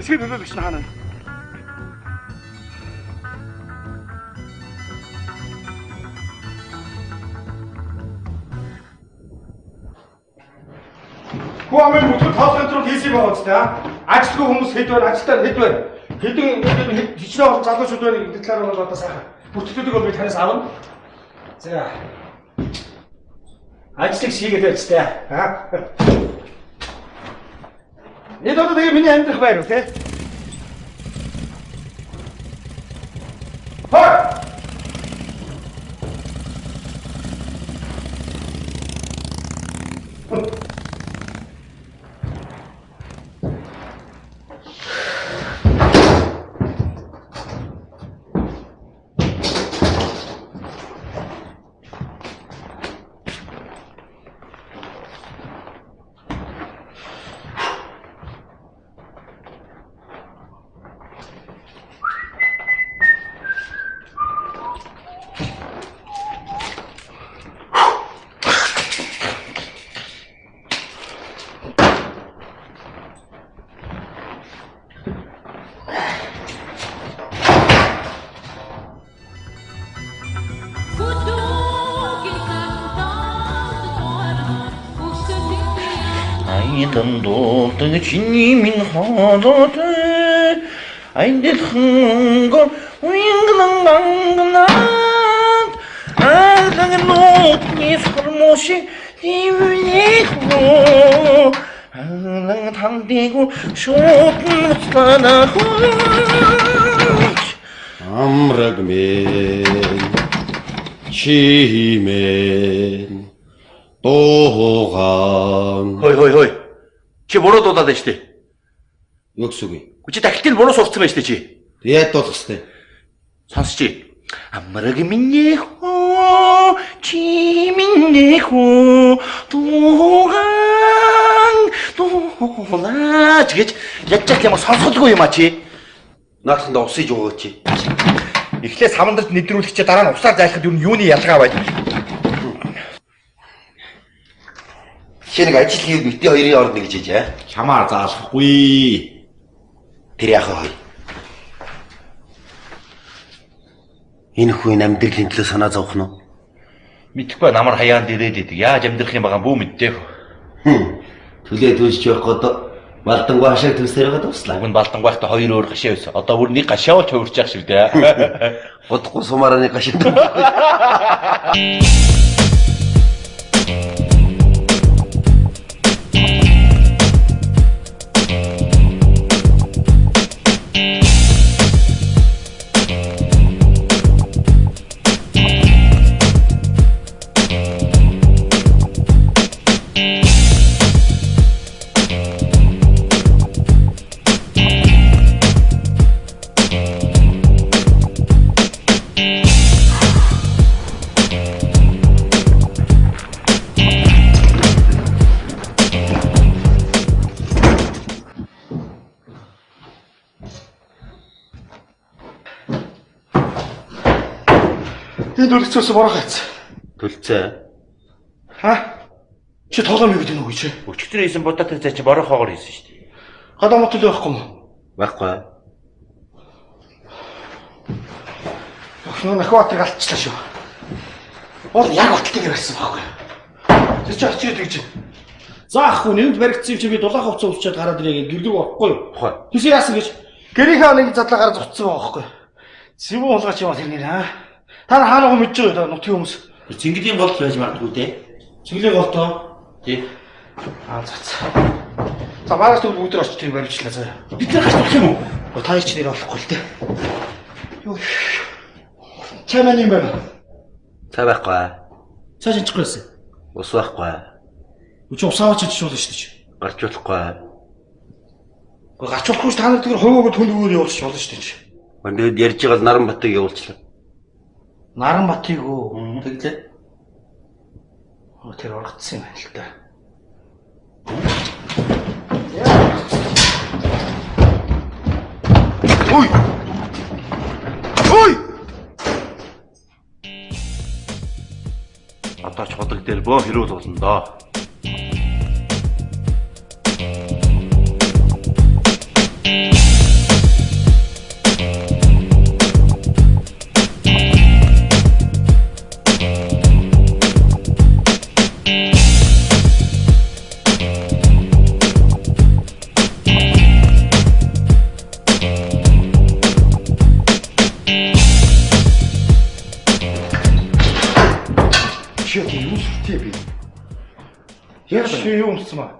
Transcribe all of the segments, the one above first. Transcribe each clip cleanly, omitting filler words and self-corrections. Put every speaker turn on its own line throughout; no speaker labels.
Хэсгийг нөлөөлөгч нь хаана? Хуамын бүтгэл тоол контрол хийсийг байгаа ч та. Ажилтгүй хүмүүс хэд байна, ажилтаар хэд байна. Хэдэн хичнээн залуучууд байна гэдэг талаар бол одоо сайхан. Бүтээлүүдийг бол би танаас авна. За. Ажлыг хийгээд байж та. Энд одоо тэгээ миний амьдрах байр үү те? Хой!
Долдог чиний минь хоолой айдхан гоо уянган ганганаад аадаг нууцны сормоши тивнийхөө аадаг тандиго шоотн станахууч
амраг мен чимэн дуугаан
хой чи буруу дуудаад байна шүү дээ.
юу гэсэн үг вэ?
Чи тахилтыг буруу сурцсан байна шүү дээ чи.
Тэгээд дуулах хэвээр.
Сонсчи. Амраг миний хоо чи миний хоо дуугаан гэж яччих юм сонсголгүй юм а чи.
Наатханд усыг өгөөч чи.
Эхлээ самандарт нэвтрүүлэх чи дараа нь усаар зайлахад юуны ялгаа байна?
Чи нэг ажил хийв битээ хоёрын орд нэг гэж аа.
Чамаар заалахгүй.
Тэр яхаа хой. Энэ хүн амьдралын төлөө санаа зовх нь.
Мэдхгүй намар хаяанд ирээд идэг. Яаж амьдрах юм байгаа бүү мэддэг.
Төлөө төлж явах гээд балдангуй хашаа төсөөр байгаа туслаа.
Уг нь балдангуй байхдаа хоёр өөр гашаа байсан. Одоо бүр нэг гашаа болж хувирч явах шиг дээ.
Удахгүй сумаараа нэг гашаа.
Төлцөөс бороо хайц.
Төлцөө.
Ха? Чи тоглоом юу гэдэг нь үгүй чи?
Өчигдөр хийсэн будаа тэр зай чи бороо хоогоор хийсэн шүү дээ.
Гадаа мотол байхгүй юм.
Байхгүй.
Нөө нахваатыг алдчихлаа шүү. Бол яг оттолтойгэр байсан байхгүй. Тэр чи очиж идэг чинь. Заахгүй нэмд баригдсан юм чи би дулаах хувцас уулчаад гараад ирээ гэд гэрдэг байхгүй юу? Тэс яасан гэж гэрийнхээ нэг задлагаар зуцсан байгаа байхгүй. Зэвүү болгооч юм бол тэрнэр аа. Та хаанаа мэдж байгаа нутгийн хүмүүс.
Цэнгэлийн гол байж магадгүй дээ.
Цэнгэлийн голтоо.
Тий.
За. За маргааш бүгд бүгд очиж тэр баримтлаа заа.
Бид нар гашдах юм уу?
Та их ч нэр болохгүй л дээ. Юу. Чамаа юм байна.
Цаа байхгүй.
Цаа шинжихгүй байсан.
Ус байхгүй.
Үчи усаач чиж болно шүү дээ.
Гарч болохгүй.
Гарч болохгүй та нар тэр хувиогоо төлөвөөр явуулчих болно шүү дээ.
Өндөөд ярьж байгаа л Наранбатыг явуулчлаа.
Наранбатыг үү? Тэглээ. Тэр ургацсан юм байна л да. Ой! Ой!
Одоо ч ходог дээр бөө хэрүүл болно доо.
Яг чи юу өмссөн маа?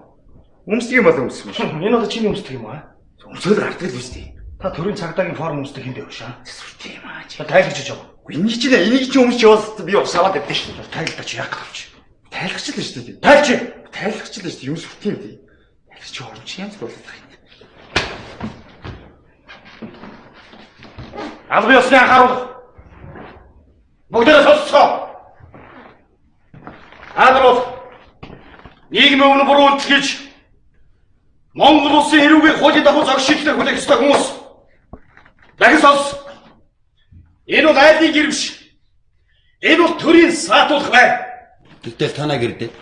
Өмсдөг юм бол өмссөн шүү.
Энэ бол чиний өмсдөг юм аа.
Өмсөөр хартдаг л үстэй.
Та төрийн цагдаагийн форм өмсдөг хин дэвш аа.
Сүртэй юм аа.
Тайлгч гэж байгаа.
Энийг чи өмсч яваад би усаваад явдаа шүү.
Тайлгч яг тавч.
Тайлгач л шүү дээ.
Тайлч.
Тайлгач л шүү дээ. Юу сүртэй юм дээ. Тайлгач орч янз болоод байна.
Албан ёсны анхааруул. Бүгдээ сонсцгоо. Хаалрууд нийгмийн өмнө буруу үйлдэж Монгол улсын хэрүүгийн хуулийн дагуу зог шийдлэр хүлээх ёстой хүмүүс. Дахин сонс. Энэ бол айлын гэр биш. Энэ бол төрийн саатуулах байна.
Тэгтэл танаа гэрдээ.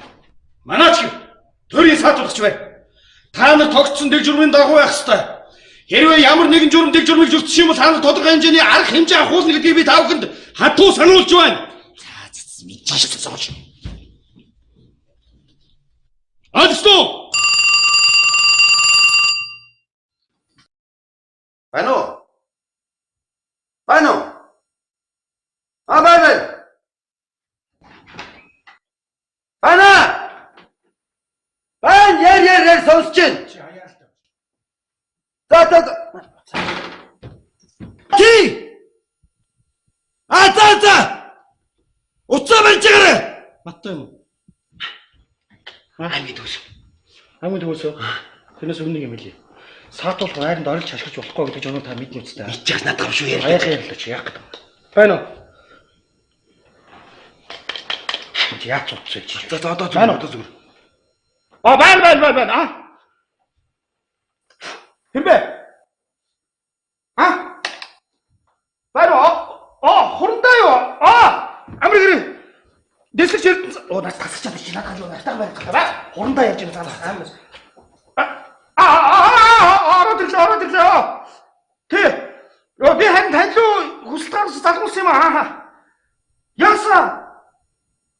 Манаач төрийн саатуулагч байна. Та нар тогтсон дэг журмын дагуу байх ёстой. Хэрвээ ямар нэгэн журам дэг журмыг зөрчсөн юм бол та нар тодорхой хэмжээний арга хэмжээ авахулна гэдгийг би та бүхэнд хатуу сануулж байна.
За мэдчихсэн сууж.
Адстоо!
Байна уу? Байна уу? Байна. Байна. Байна яар сонсож байна. За. Ти! За. Уцаа бэлчээрэй.
Маттай юм уу?
Ами дүүс.
Ангууд хөөсөө. Тэрнээс өмнө юм хэлий. Саатуулах байранд орилж хашгирч болохгүй гэдэг жоноо та мэднэ үстэй.
Ичээс надад шүү яриа.
Аяа ярьлаач яах гэдэг. Байна уу? Яач утсаа чи.
За одоо зүгээр.
Байна. Хэмбэ? Байна уу? Хурандаа юу? Амрыг дэслэгч эрдэнэ. Нас тасч чадчих чи надад юу нартаа байх гэдэг. Хурандаа явж байгаа цаанаас амар. Ороод ирлээ. Би харин тань руу хүсэлтгаарс залгуулсан юм аа. Яасан?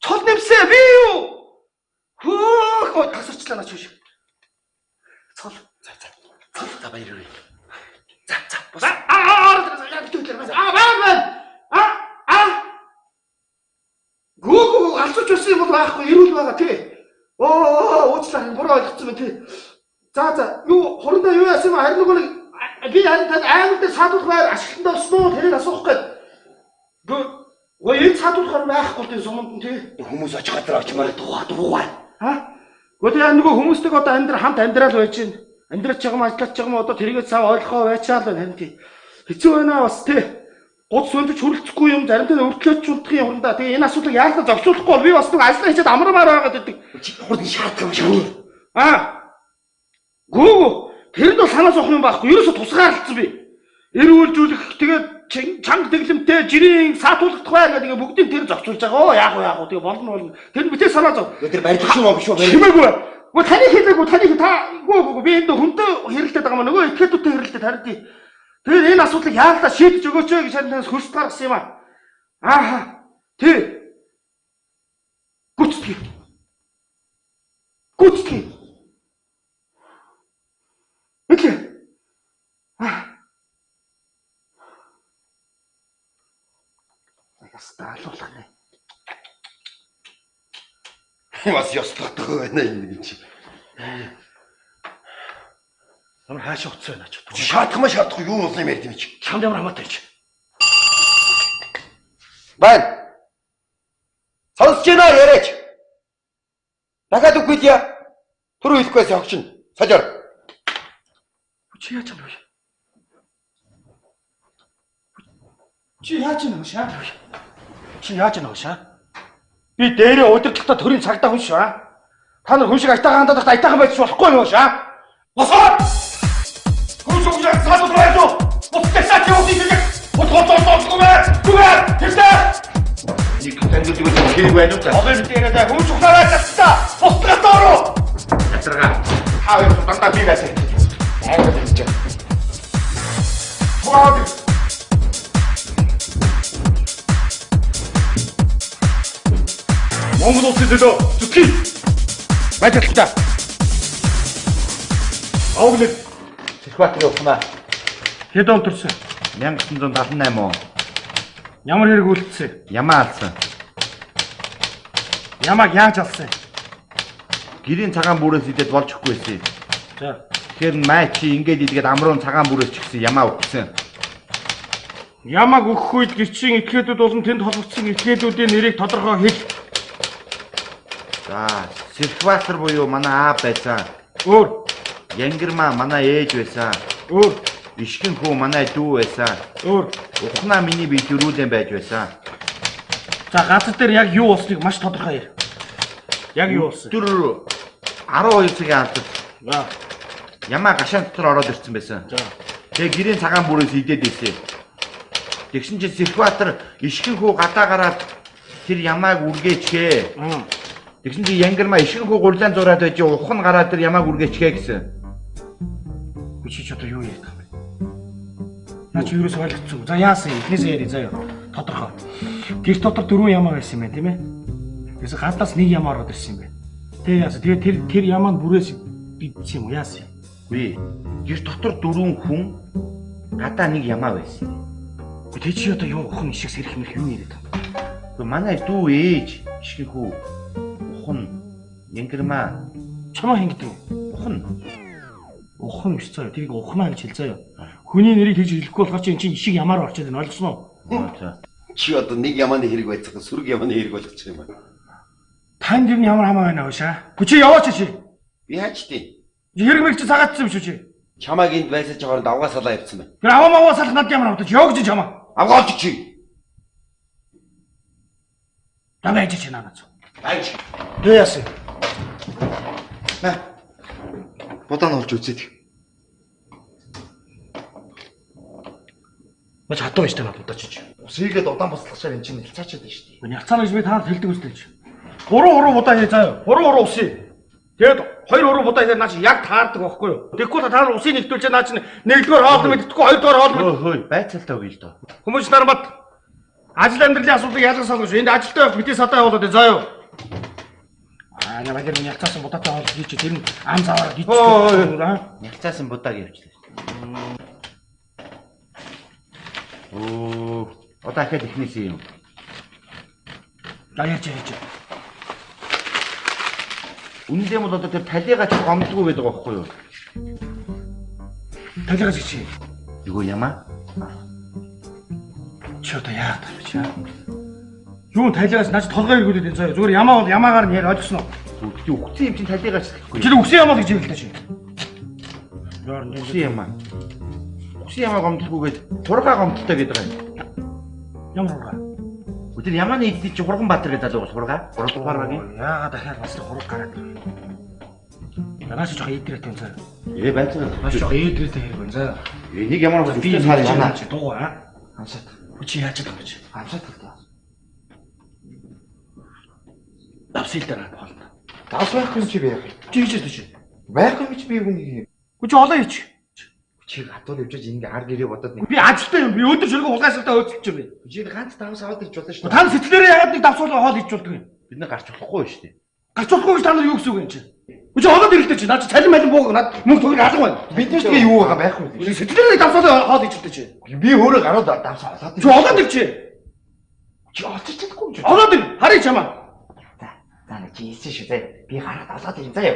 Цол нэмсээ би юу? Хөөх тасарчлаа наач биш. Цол.
За баяр.
За бас. Гүү алцууч өссөн юм бол байхгүй ирүүл байгаа тий. Уучлаарай буруу ойлгоцсон байна тий. За юу хурандаа юу яасан юм харин нэг би танд аймагт саадуулах байр ашиглалтанд олсноо тэрийг асуух гээд. Энэ саадуулахаар байхгүй тийм суманд тий.
Хүмүүс очих газар очимоор дуугаа.
Гэхдээ нөгөө хүмүүстэйг одоо хамт амьдрал байж гин. Амьдраж байгаа юм ажиллаж байгаа юм одоо тэрийгээ цаа ойлгохоо байчаал байна тий. Хэцүү байна бас тий. Гуц сөндөж хүрлцэхгүй юм заримдаа өртлөөч унтахын хурандаа. Тэгээ энэ асуудлыг яалтаа зогсуулахгүй бол би бас нэг ажлаа хийчихэд амармаар байгаад байдаг.
Хурдан шаардсан юм шиг.
Гүү тэр нь бол санаа зовх юм байхгүй. Ерөөсө тусгаарлцсан би. Эрүүлжүүлэх тэгээд чанга дэглэмтэй жирийн саатуулах тухай гэдэг бүгдийг тэр зогсуулж байгаа. Яах вэ? Тэгээ болно. Тэр нь битээ санаа зов.
Тэр барьдаг юм биш үү?
Хэмээгүй. Гүү таны хэлээгүй гүү би энд хүнтэй хэрэлдээд байгаа маа нөгөө этгээдүүдтэй хэрэлдээд харин тэгээд энэ асуудлыг яагаад шийдэж өгөөч вэ гэж хандаас хөрс гаргасан юм аа. Тий. Гүцтгэе. Эдлээ. Ястаалуулах нэ.
Бас ёслогдох байна энэ чи.
Ямар хаашаа утсан байна ч.
Шаардахгүй юу болсон юм ярьд юм чи.
Чамд ямар хамаатай ч.
Байна. Сонсож байна яриач. Дахиад үгүй яа. Түр хэлэхгүйс огчин. Солиор.
Чи яаж юм бэ? Чи яаж юм бэ шаа? Би дээрээ удирдлагатай төрийн цагдаа хүн шүү аа. Та нар хүн шиг айтаахан хандаад айтаахан байж болохгүй юм шаа. Босоо! Хүн шиг цаадуулж байна. Босчихсан чи үгүй гэдэг. Түгээр! Тэсээ!
Нэг танддаг юм хэрэг байна уу та?
Олон дээрээ хүн чухлаараа тастаа. Босдгоо доороо.
Хатарга.
Хаа юу дандаа би байсан. Айгаа гэж. Хөөе. Монгол улсын төлөө зүтгэе. Баярлалаа. Авглыг Тэрхбаатар явахнаа. Хэд он төрсөн?
1978 он.
Ямар хэрэг үлдсэн?
Ямаа алсан.
Ямааг яаж алсан?
Гэрийн цагаан бүрээс идээд болж өгөхгүй байсан.
За.
Тэгэхээр май чи ингээд идгээд амруун цагаан бүрээс ч гэсэн ямаа өгсөн.
Ямааг өгөх үед гэрчийн этгээдүүд болон тэнд холбогдсон этгээдүүдийн нэрийг тодорхой хэл.
За, Сэлхбаатар буюу манай аав байсан.
Өөр.
Янгирмаа манай ээж байсан.
Өөр.
Ишгэн хүү манай дүү байсан.
Өөр.
Ухнаа миний бие дөрүүлэн байж байсан.
За газар дээр яг юу болсныг маш тодорхой яар. Яг юу болсон?
Тэр 12 цагийн алдад
За.
ямаа гашаан дотор ороод ирсэн байсан.
За.
Тэгээ гэрийн цагаан бүрээс идээд ирсэн. Тэгсэн чинь Сэлхбаатар ишгэн хүү гадаа гараад тэр ямааг үргээчгээ. Тэгсэн чинь Янгирмаа ишгэн хүү гурлаан зураад байж ухан гараад тэр ямааг үргээчгээ гэсэн.
Чи ч одоо юу яриад байгаа юм бэ? Наа чи юурээс ойлгоцсон. За яасан эхнээсээ яри заяа. Тодорхой. Гэр дотор 4 ямаа байсан юм байна тийм ээ. Тэгээс гадаас нэг ямаа ороод ирсэн юм байна. Тэг яасан. Тэгээ тэр ямаанд бүрээс бидсэн юм уу яасан?
Үгүй. Гэр дотор 4 хүн гадаа нэг ямаа байсан.
Тэг чи одоо юу ухын ишиг сэрэх мэрх юу яриад байгаа?
Гэхдээ манай дүү ээж ишгэн хүү ухан Янгирмаа
чамаа хингэдэг. Ухан биш заяа. Тэрийг ухнаа гэж хэл заяа. Хүний нэрийг тэгж хэлэхгүй болохоор чи ишиг ямаар орчод байна ойлгосноо?
За.
Чи одоо нэг ямааны хэрэг байцгаа сүрэг ямааны хэрэг болгочих юм байна.
Танд юм ямар хамаа байна вэ шаа? Хүчи яваач чи.
Би хаач тий.
Хэрэг мэрэг чи цагаатсан юм шүү чи.
Чамааг энд байсаж байгаа давгаа салаа явцсан байна.
Тэр аваа салах над ямар авдаж явж чамаа.
Авгаалч чи.
Давай чи надад.
Айч.
Юу яасан?
Бодаан олж үзээд.
Маш хатуу байж тань бодож чи.
Усыгээд удаан бослохшаар эн чинь нэлцаачаад байна шүү дээ.
Нягцаана гэж би таард хэлдэг үстэй чи. 3 удаа хий заяа. 3 усыг. Тэгээд 2 удаа хийхээр наа чи яг таардаг байхгүй юу? Тэгэхгүй та нар усыг нэгтүүлж наа чи нэгдүгээр хоол мэддэхгүй хоёрдугаар хоол мэд.
Хөөе, байцаалтай үгүй л доо.
Хүмүүс нар бат ажил амьдралын асуудлыг ялгаж салгаж энд ажилтай байх битээ сатай явуулаад заяа. Аа намайг энэ нягцаасан будаатай хоол хийж тэр нь ам заваараа дийчих.
Нягцаасан будааг явуулчихлаа. Оо, одоо дахиад ихнээсээ юм.
Даяарч.
Үнэндээ бол одоо тэр талигаа ч гомдгүй байдаг байхгүй юу?
Талигаа чи.
Юу ямаа?
Чи одоо яагаад юм чи? Юу талигаас наач толгой эргүүлээд энэ заяа. Зүгээр ямаа бол ямаагаар нь яа ойлгосноо.
Үгүй үхсэн юм чинь талигаа ч гэхгүй.
Чи үхсэн ямаа гэж хэлдэг чи.
Үхсэн ямаа. Үхсэн ямаа гомдлгүйгээд хургаа гомдолтой гэдэг юм.
Ямар хургаа?
Тэр ямааны идэж чи Хурган Баатар гэдэг залуу хургаа. 3 дугаар багийн.
Яагаад дахиад бас хураг гараад. Янаач жоо идрэт юм заяа.
Байцаа.
Маш жоо идрэт хэрэг байна заяа.
Энийг ямар ч үхсэн цаар ямаа.
Чи дуу аа. Хамсаад. Чи яаж чадах гэж? Хамсаад талаа. Давсил дараа болно.
Давс байхгүй юм чи би яах вэ?
Чи хийж дээ чи.
Байхгүй юм чи би үнийг юм.
Чи олон хийч.
Чи хатуул явж ингэ ар гэрээ бодоод нэг.
Би ажилтай юм. Би өдөр шөлгөө угаасалтаа өөцөлж юм би.
Чи ганц давс аваад ирж болно шүү дээ.
Та сэтгэлээрээ яагаад нэг давсуулаа хоол хийж болдог юм?
Бид нар гарч болохгүй шүү дээ.
Гарч болохгүй гэж та нар юу гэсэн үг юм чи? Чи олоод ирэхтэй чи. Наад чи цалин малин бууг наад мөнгө төгрөг алга байна.
Бид нар тэгээ юу байгаа байхгүй юу?
Сэтгэлээрээ давсуулаа хоол хийж болдог чи.
Би өөрөө гараад давс аваад.
Чи олоод ир чи.
Чи олж чадахгүй юм чи.
Олоод ир. Харъя чамаа.
За нэг чи ийсэн шүү дээ. Би гараад олоод ирэн заяа.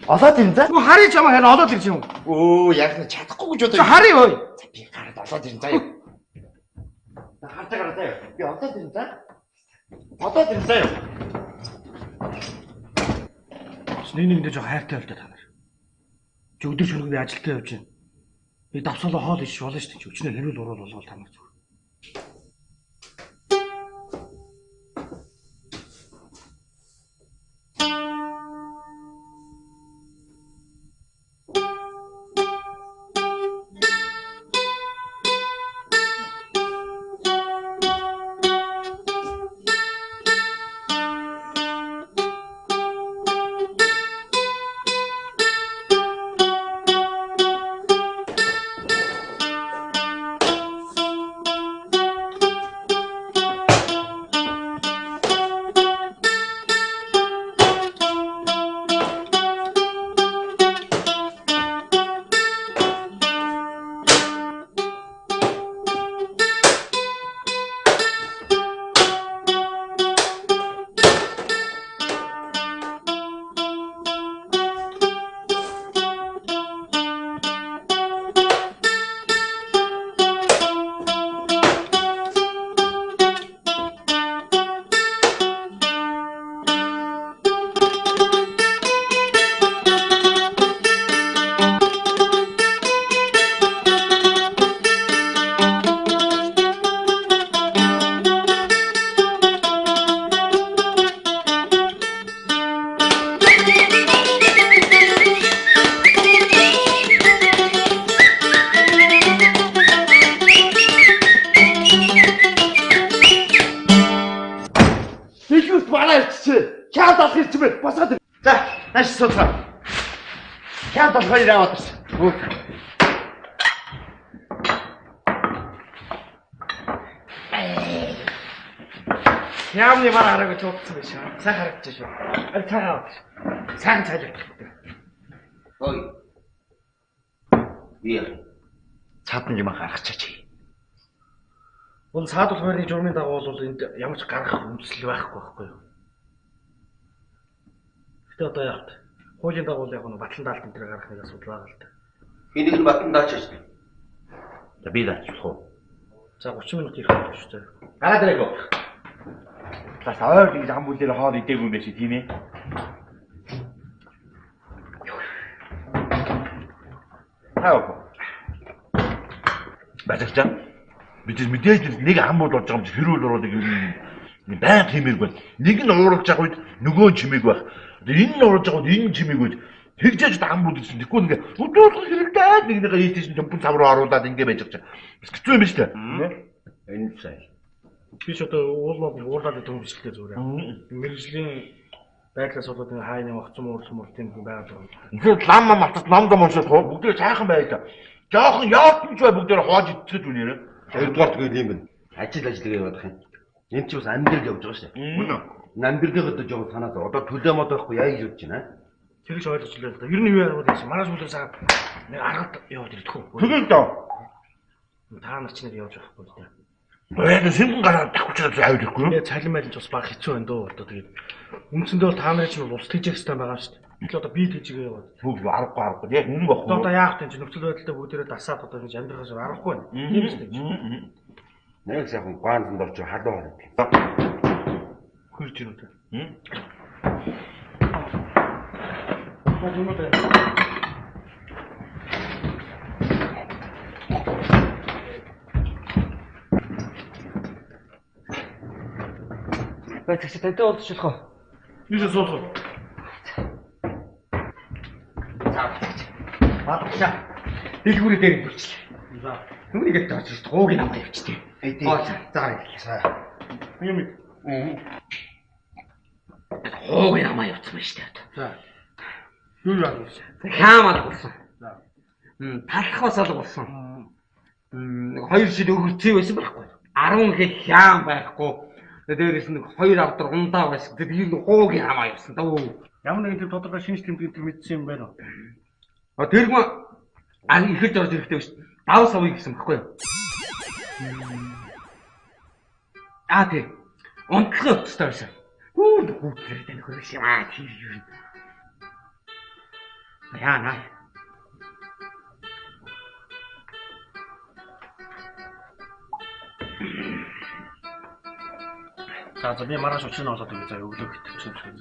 Олоод ирэн заа.
Гү харъя чамаа харин олоод ир чи юм.
Оо яг нэг чадахгүй гэж бодоо.
Харъя ой.
Би гараад олоод ирэн заяа. За хартаа гараад заяа. Би олоод ирэн заа. Олоод ирэн заяа.
Нэгэндээ жоо хайртай болтой та нар. Чи өдөр шөнөгүй би ажилдаа явж байна. Би давсуулаа хоол хийж болно шүү дээ. Өчнөө хэрүүл уруул болгол та нар зүг.
ирсэн бэ? Босоод ир.
За, нааш сууцгаа. Хяад бол хоёр аваад ирсэн. Яамны бар хараагүй туудсан биш үү? Сайн харагдаж шүү. Цаагаа. Сайн цайлах.
Ой. Яа.
Цаатан юм гаргачаач.
Бол цаадуул хоёрын журмын дагуу бол энд ямар ч гарах үндэслэл байхгүй юу? Гэтэ одоо яах вэ? Хуулийн дагуу яг нэг батлан даалт энэ гарах нэг асуудал байгаа л да.
Энийг нь батан даачаач.
За би даачих уу?
За 30 минут ирэх болж шүү дээ.
Гараад ирэх үү? Бас ойр нэг зам бүлээр хоол идээгүй юм биш тийм ээ. Хаа. Бачаач. Бид мэдээж нэг ам бол болж байгаа юм чи хэрүүл уруудыг ер нь баян хэмээг байна. Нэг нь ууралж байгаа үед нөгөө нь чимээг байх. Энэ нь ууралж байгаа үед энэ нь чимээг байж тэгжээж ам бүл гэсэн. Тэгэхгүй ингээ өдөрт хэрэгтэй нэгнийгээ ийтэйш төмпөн цав руу оруулаад ингээ байж байгаа. Бас хэцүү юм биш үү? Энэ сайн.
Би ч одоо уулууд уурлаад байгаа юм биш л дээ зүгээр. Мэргэжлийн байдлаас болоод энэ хайны огцом уурлах тийм хүн байгаа юм.
Тэгэхээр лам малтас намд моншол бүгдээ сайхан байлаа. Жохон яатмж бай бүгдээ хоож идчихэж үнээрээ.
Хоёрдугаар тэгээд юм байна. Ажил явах юм. Энд чи бас амьдрал явж байгаа шүү дээ.
Мөн үү?
Амьдралыг одоо жоохон санаа зов. Одоо төлөө мод байхгүй яа гэж бодож байна.
Тэгж ойлгож л байна. Ер нь юу яарах вэ гэсэн. Манай сүлээс нэг аргад яваад ирэхгүй.
Тэгээд доо.
Та нар ч нэг явж байхгүй л дээ.
Бэлэн сингэн гараад давхучраад аваад ирэхгүй юу?
Тэгээ цалин байлж бас баг хэцүү байна дөө одоо тэгээд үндсэндээ бол та нарын чинь улс тэгжэх хэрэгтэй байгаа шүү дээ. Тэгэл одоо би тэгжгээ яваад.
Бүгд аргагүй. Яг энэ баггүй.
Одоо яах вэ? Нөхцөл байдлаа бүгдээрээ дасаад одоо ингэж амьдрахаас аргагүй байна. Тийм биш үү?
Нэг сайхан гаанд орж халуу хараад.
Хурж ирнэ үү? Байтагч тантай уулзчих уу? Юусе суусах. Баатарчаа. Дэлгүүрээ дээр бүрчлээ. За. Нүгнийгээ тооч шүү дээ. Гуугийн намтай явчихтээ. За ирлээ. Юм. Гуугийн намаа явуулсан байна шүү дээ. За. Юу яах вэ? Хаамал болсон. За. Талхаас алга болсон. Нэг 2 жил өгөрцөө байсан байхгүй. 10 хэл хаам байхгүй. Дээрээс нэг 2 авдар ундаа байсан. Тэгээд энэ гуугийн хамаа явсан дөө. Ямар нэгэн тийм тодорхой шинж тэмдэг мэдсэн юм байна уу? Тэр хүн ихэд орж ирэхдээ биш. Давс авъя гэсэн баггүй юу? Тийм. Унтлах өстэй байсан. Хүүхдэр тань хөрөш юм аа тийм юм. Яа наа. За би маргааш өчнө олоод ингэ заа өглөө хитчихсэн ч юм.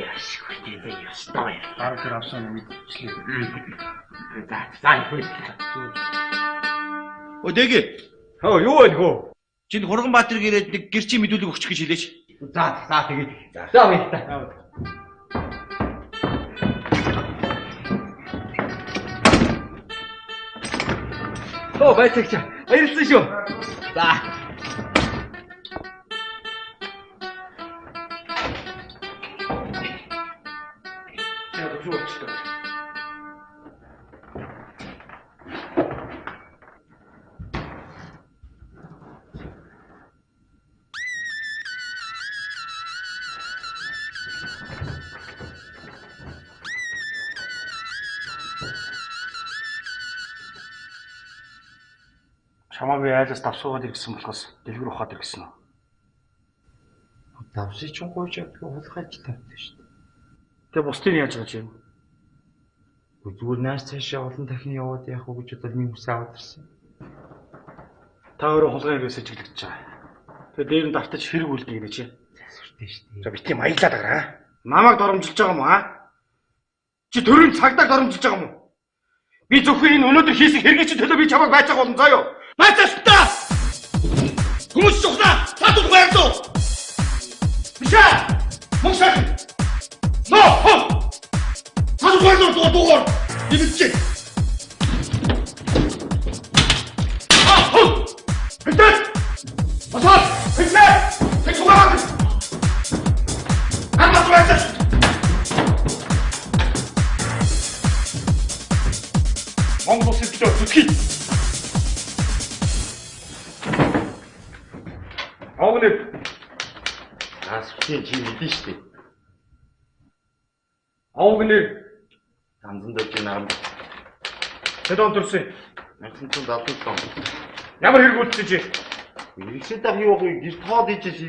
Яаш хөөе ястай. Дараа тэр авсан мэдчихлээ. За хөөе.
Өдөг.
Юу байна хөө?
Чинд Хурганбаатар гэрээд нэг гэрчийн мэдүүлэг өгчих гэж хэлээч.
За тэгээд. За баярлалаа. Байтагч. Баярлалаа шүү. За. Чамаагүй айлаас давсуугаад ирсэн болохоос дэлгэр ухаад ирсэн үү?
Давсыг ч гойж явдаг хулгайч тавьдаг шүү дээ.
Тэгээ бусдыг яаж байгаа юм?
Зүгээр нааш цаашаа олон дахин яваад явах уу гэж бодоод нэг хүсээ аваад ирсэн.
Та өөрөө хулгай хэрэгсээ чиглэгдэж байгаа. Тэгээ дээр нь давтаж хэрэг үлдээ гэж.
Засвартай шүү дээ.
За бити маялаад агараа. Намайг доромжилж байгаа юм аа? Чи төрийн цагдаа доромжилж байгаа юм уу? Би зөвхөн энэ өнөөдөр хийсэн хэрэгний төлөө би чамайг байж байгаа болно заа юу? Байтастаа! Хүмүүс чухнаа! Татууд байрлуу! Миша! Мөсөг! Ноо! Татууд байрлуу дугаар! Дивчээ! Хэвээ! Асаа! Хэвээ! Хэвээ! Амбас байцаа!
Овныг. Асвчийн чи мэдэн штэ. Овныг
Танзан дэжин нарам.
хэд он төрсөн?
1970 он.
Ямар хэрэг үлдсэн чи?
Иргэшээ дах юу гоё гэр тоод ичээш.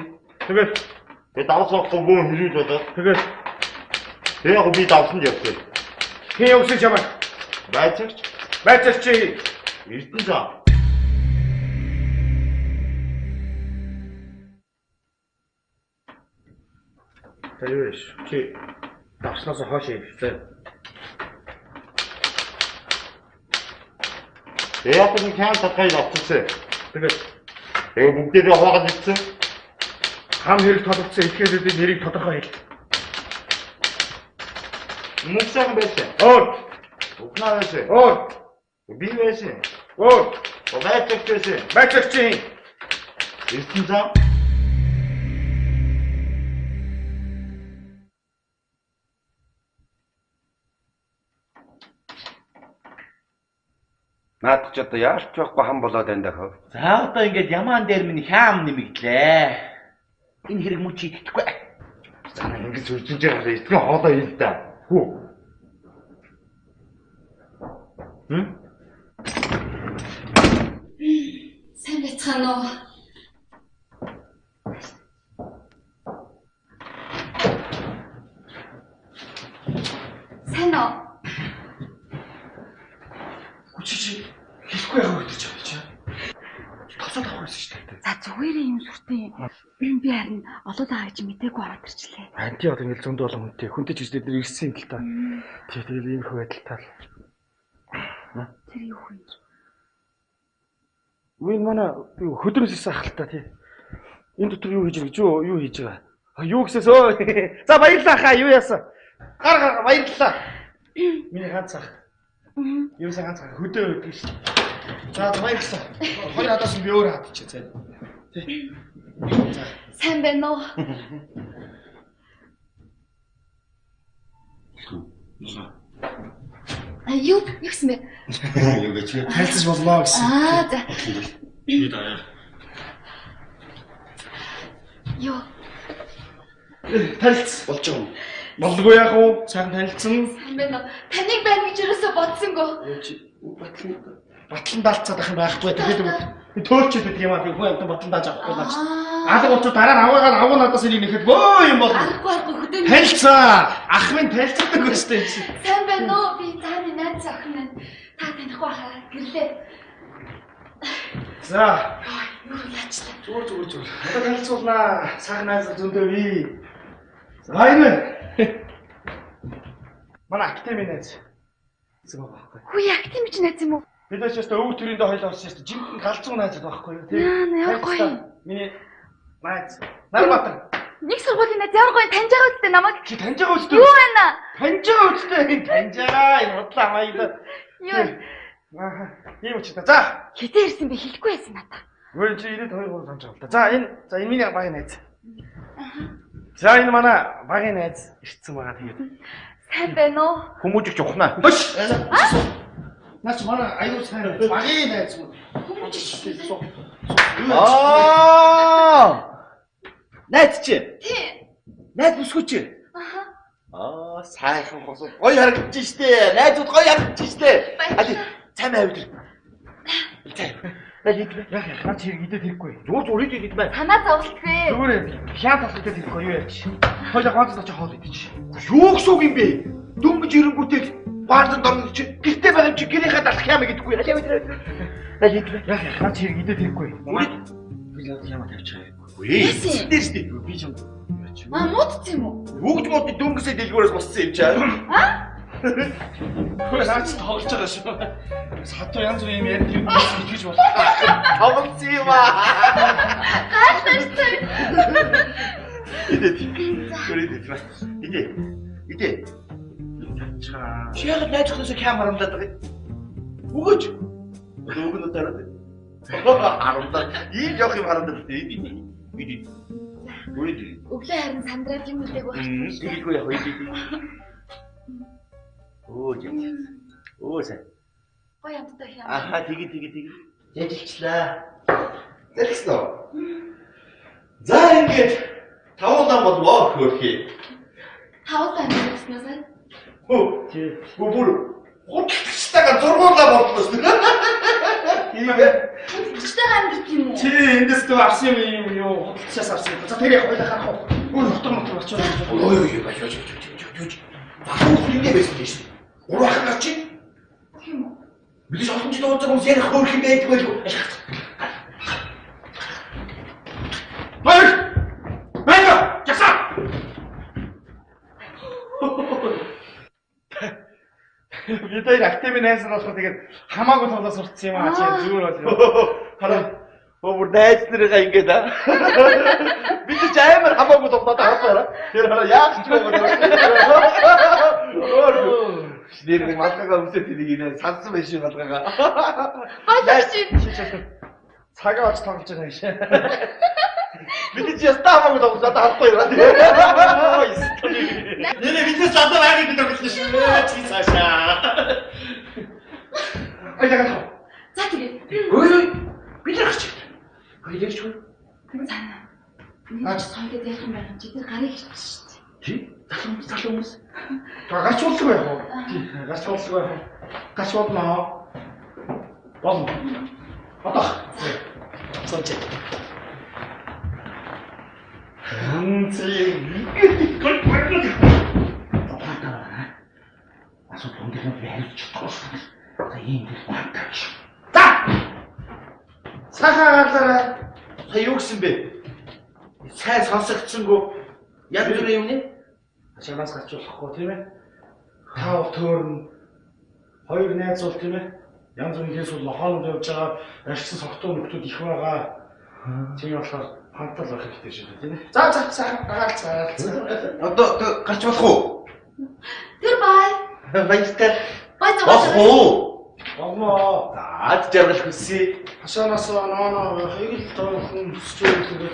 Тэгээд
давс авахгүй бөөн хэрүүл болоод.
тэгээд
Яг би давсан явсан.
хин явсан чамаа.
Байцагч
Байцаач чи
Эрдэнэ зам.
Тэвэш чи давснаас хойш явсан.
Яг нэг хяан татгай авчихсан.
Тэгээд
бүгдээ хаагаад ицсэн.
хам хэрэг тодорхойсон этгээдүүдийн нэрийг тодорхой хэл.
Мөксөн байсан.
Өөр,
Угнаа байсан.
өөр,
Би байсан.
өөр.
Байцагч байсан.
Байцаач чи
Эрдэнэ зам.
Наад ч одоо яалч байхгүй хам болоод байна даа.
За одоо ингээд ямаан дээр минь хаам нэмэгдлээ. Энэ хэрэг мөн чи итгэхгүй.
За ингэж үржинж байгаа этгэн хоолоо ил да. Хүү.
Сайн байцгаана уу? Сайн уу?
Чи хэлэхгүй яах вэ гэж байна чи. Тосоод авах гэсэн шүү дээ.
За зүгээр юм сүртэй. Би харин олоолаа гэж мтэггүй ороод ирчлээ.
Анти одоо ингээл зөнд олон хүнтэй. Хүнтэй ч гэсэн бид ирсэн юм л та. Тэгээд ийм их байдалтай л.
Тэр юу вэ?
Үн манай хөдрөөс ирсэн ахaltaа тий. Энэ дотор юу хийж байгаа гэж юу хийж байгаа? Юу гэсээс өө. За баярлалаа хаа юу яасан? Гар баярлалаа. Миний ганц ах. Юу сайн ганц хөдөө өгдөө шүү. За баярлалаа. Хоёр хадаас би өөр хадчих зэ. Тий. За.
Сайн байна уу? Юу гэсэн бэ?
Юу гэж вэ?
Тайлцаж болно гэсэн.
За.
Би даа.
Юу?
Танилц болж байгаа юм. Болдгоо яах вэ? Сайн танилцсан.
Сайн байна уу? Таныг байна гэж юусоо бодсонгүй.
Батлан даалцаад ах юм байхгүй. Тэгээд төөлчөд гэдэг юм аа. Би хүн амтан батлан дааж авахгүй наач. Алга болчоо дараа нь аваа надаас энийг нэхэд бөө юм болно.
Аргагүй хөдөө.
Танилцаа. Ах минь танилцдаг өстэй чи.
Сайн байна уу? Би цааны найз охин байна. Та танихгүй хаа гэрлээ.
За.
Юу яачлаа?
Зүгээр. Одоо танилцуулнаа. Сайхан найз зөндөө би. За энэ. Манай академи найз. Зөв байхгүй.
Хүү актив гэж найз юм уу?
Бид ч яста өв төрөндөө хойлоо орсон яста жинхэнэ галзуу найзад байхгүй юу тий.
Яа, гоё.
Миний найз. Нарбатар.
Нэг сургуулийн найз ямар гоё таньж байгаа үстэй намайг.
Чи таньж байгаа үстэй.
Юу байна?
Таньж байгаа үстэй. Таньж байгаа. Энэ бодлоо маяг.
Юу?
Аа. Ийм ч та. За.
Хитэ ирсэн би хэлэхгүй байсан надаа.
Өөр чи 92 санаж байгаа л да. За энэ миний багийн найз. За энэ манай багийн найз ирсэн байгаа тэгээд.
Сайн байна уу?
Хүмүүжигч ухнаа.
Хөш. Наач манай аюул сайн багийн найз.
Хүмүүж шүү.
Найз чи.
Тий.
Найз бүсгүй чи.
Аха.
Сайхан гоё харагдаж штэ. Найзууд гоё харагдаж штэ. Али цай авир. Цай.
Яг наач хэрэг идээд хэрэггүй.
Зүгээр идэж байна.
Танаа зовлтгүй.
Зүгээр хяа тас идээд хэрэггүй юу яач. Хойлоо ганц очоо хоол идэж.
Юу гэсэн юм бэ? Дөнгөж ирэнгүүтэй баарданд орно чи. Гэртээ байгаа юм чи гэрийнхээ далах яамаа гэдэггүй. Али авир.
Яг наач хэрэг идээд хэрэггүй.
Би л ямаа тавьчих.
Яасан?
Дээрс дээ.
Би ч юм.
Муудц юм уу?
Бүгд мод дөнгөсөө дэлгүүрээс боссон юм чаа.
Хөөе наач тоглож байгаа шүү. Сатуу янз бүр юм ярьж итгэж бол.
Тоглосон юм аа.
Гайхалтай.
Идэ.
Чаа.
Чи яг найзхнаас камерандаад байгаа. Өгөөч. Өгнө дараа. Арамдаа. Ийм явах юм харагдав. Идэ.
Өглөө харин сандраад юм үлээг баг.
Ирэхгүй яах вэ? Оо сайн.
Гоё амттай юм.
Аха тэгээ.
Яжилчлаа.
Зэрэгсэн үү? За ингээд 5 удаа бол воо хөөрхий.
5 удаа амьдсан сайн.
Хөө. Бүр хутагчтайгаа зургуулаа бодлоо шүү. Тийм ээ.
Хутагчтайгаа амьдсан юм уу?
Чи эндээс төв авсан юм юу? Худалчаас авсан. За тэр яг хоёлаа харах уу? Өөр мотор очиж байна.
Ой бач. Багш ингэ байсан тийм шүү. Урах гарч чи.
Тийм үү?
Бид олон жил ууцсан хүмүүс ярих хөөрх юм байдаг байлгүй.
Баяр! Баяр! Жаса! Бид хоёр активын найз нар болохоор тэгээд хамаагүй тоглоо сурцсан юм аа чи зүгээр бол.
Хараа. Өөр найз нарыгаа ингэж аа. Бид ч амар хамаагүй тоглоод хараа. Тэр хараа яах ч юм бэ? Нэр нэг малгайгаа үсэт энийг сансан байх шиг малгайгаа.
Баярч.
Цагаа оч тоглож байгаа шээ.
Бид ч ястаа хамаагүй тоглоод харахгүй юм.
Нэрээ бидээс задаа байгаад бид тоглож шээ. Чи цаашаа. Айдаг.
За тэгээд.
Ой. Бид гарч. Хоёлооч хөө.
Тэр цаана. Наач сонгоод яах юм байна чи тэр гарыг хийчих шүү дээ.
Чи залуу хүмүүс.
Гарч уулзах байх уу? Гарч уулзах байх уу? Гарч уулнаа. Болно. Отох. Сонч. Гол барьдаг. Асуу тундын байрч чадахгүй. За ийм их бантаач. За! Сахаараа
Та юу гэсэн бэ? Сайн сонсогдсонгүй. Яг зүрэ юм нэ?
Чанаас гарч болохгүй тийм ээ. Тав төөрн хоёр найз бол тийм ээ. Янз бүрийн кейс бол нохоонд явж байгаа арчсан согтуу нөхдүүд их байгаа. Тийм болохоор хантал байх хэрэгтэй шүү дээ тийм ээ. За сайхан гаалцаа.
Одоо гарч болох уу?
Тэр бай.
Баяртай.
Бай
Болох
зогсоо.
уу?
Олноо.
Ад жаргал хүсье.
Хашаанаас ноо хийг л тоон хүсч байгаа.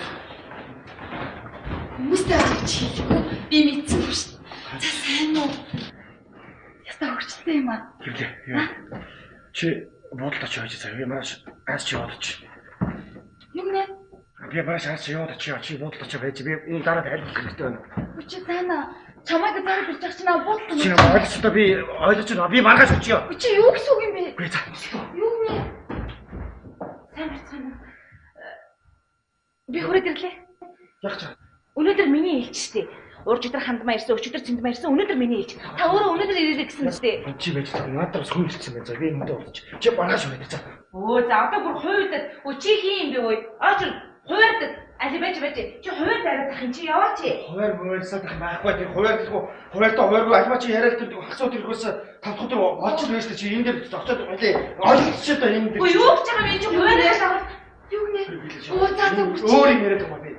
Хүмүүстэй авч хийлгүй. Би мэдсэнгүй шүү дээ. За сайн уу? Яста хурцтай юм аа.
Хэвлээ. Чи бодлооч байж цаа. Би маш аз чи бодож.
Юм нэ?
Би маш аз чи яваад чи бодлооч байж. Би энэ дараа тайлбар хэрэгтэй байна.
Үчи цаана. Чамайг дараа бирж ах чинь бодлоо.
Чи ойлгочихлоо би ойлгож байна. Би маргааш очиё.
Үчи юу гэсэн үг юм бэ?
Гүй цаа.
Юу нэ? Сайн байна. Би хүрээд ирлээ.
Яг чаа.
Өнөөдөр миний ээлж штэ. Урж өдөр хандмаа ирсэн, өчигдөр цэндмаа ирсэн. Өнөөдөр миний ээлж. Та өөрөө өнөөдөр ирээрэй гэсэн штэ.
Чи байж таа надаас хүн ирсэн байна. За би энэ удаа болчих. Чи маргааш байна цаа.
Өө за одоо бүр хуйдад өчиг хин юм бэ ой. Аач хуйдад али байж. Чи хуйд дараад тах юм чи яваач.
Хуваар мөрөөсөд байхгүй тийм хуваартай хувааргүй альва чи яриад тэр хасууд ирэхээс 5 дахь өдөр олж л байж чи энэ дээр зогцоод байлээ. Ойлгочихлоо та энэ дээр.
Өө юу гэж байгаа юм чи хуйдаа шахав.
Юу нэ? Оо за
өөр юм яриад байгаа би.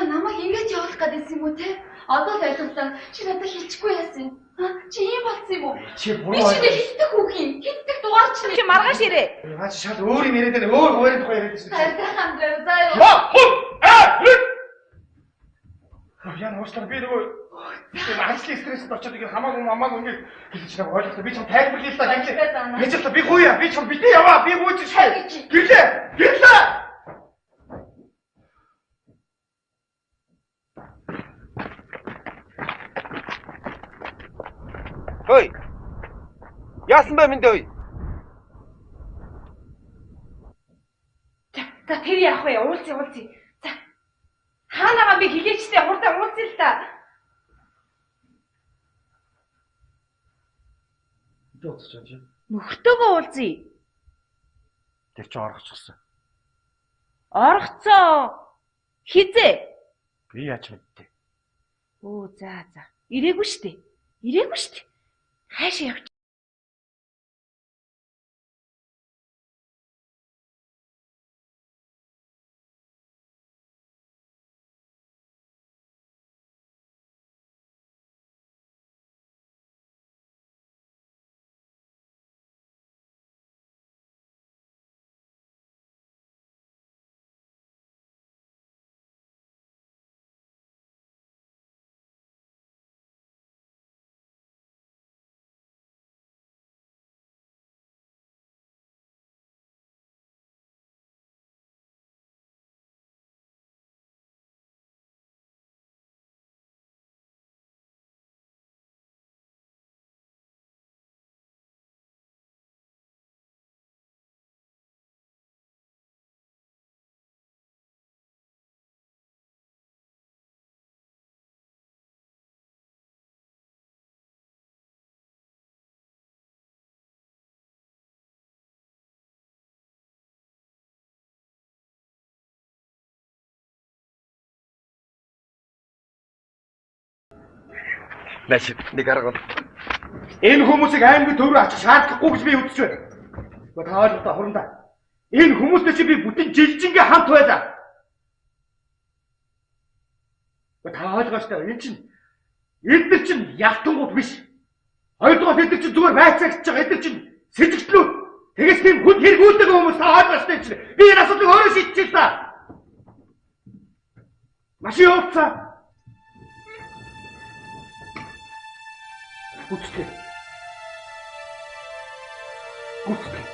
Намайг ингэж явуулах гэдэг юм уу те? Одоо л ойлголоо. Чи надад хэлчихгүй яасан юм? Чи ийм болсон юм уу?
Чи
Би
буруу.
чиний хэлдэг үг юм. Хэлдэг дугаар чи.
Чи маргааш ирээ.
Наа чи шал өөр юм яриад байна. Өөр хуваарийн тухай яриад байна.
Хайртайхан дээр заа юу?
Яа нууцлаа би нөгөө ажлын стресст очоод ингэ хамаагүй ингэ хэлж байгаа ойлголоо. Би ч тайлбар хийлээ та гинэ. Гэж л би гуйя. Би ч битээ яваа. Би гуйж шээ. Гэлээ.
Хөөе. Яасан бэ минь дөө?
За тэр яах вэ? Уулзъя. За. Хаанаага би хилээчтэй хурдан уулзъя л та.
Дөөцч юм чи.
Нөхөртөөгөө уулзъя.
Тэр чи орохчихсан.
Оргоцоо. Хизээ.
Би яаж мэдтээ?
Оо за. Ирээгүй штэ. Хаашаа явчих.
Нааш нэг арга.
Энэ хүмүүсийг аймгийн төв рүү очих шаардлагагүй гэж би үзэж байна. Гэхдээ та ойлгох хурандаа. Энэ хүмүүстэй чи би бүтэн жилжингээ хамт байлаа. Та ойлгооч та энэ чинь эдгээр чинь ялтангууд биш. Хоёрдугаар эдгээр чинь зүгээр байцаагч байгаа эдгээр чинь сэжигтлүүд. Тэгээс тийм хүн хэрэгүүлдэг хүмүүс та ойлгооч та чинь. Би энэ асуудлыг өөрөө шийдчихээ та. Машин явуулцаа. Үстэй. Үстэй.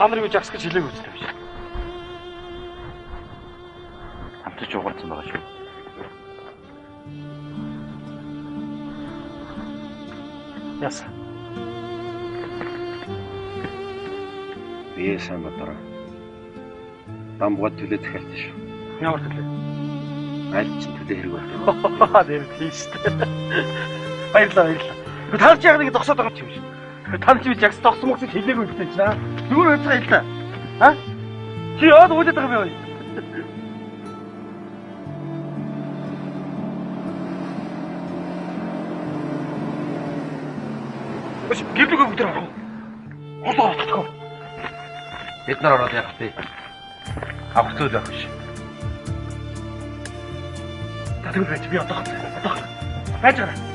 Та нарыг жагс гэж хэлээг үстэй биш. Хамтаж угаалсан байгаа шүү. Яасан.
Би сайн бодороо. Дамбугад төлөө захиалсан шүү.
Ямар төлөө?
Аль ч төлөө хэрэг байна.
Тэр тийм шүү дээ. Баярлалаа. Та ч яг нэг зогсоод байгаа юм шиг. Та ч би жагс тогсон мөксөд хэлээгүй гэдэг чинь аа. Зүгээр өцгөө хэллээ. Аа? Чи яад уулаад байгаа юм бэ? Гэвлэг бүгд орох. Хол орох.
Бид нар ороод явах тий. Авах зүйл авах ш.
Та тэгвэл байж би одоо байж байгаа.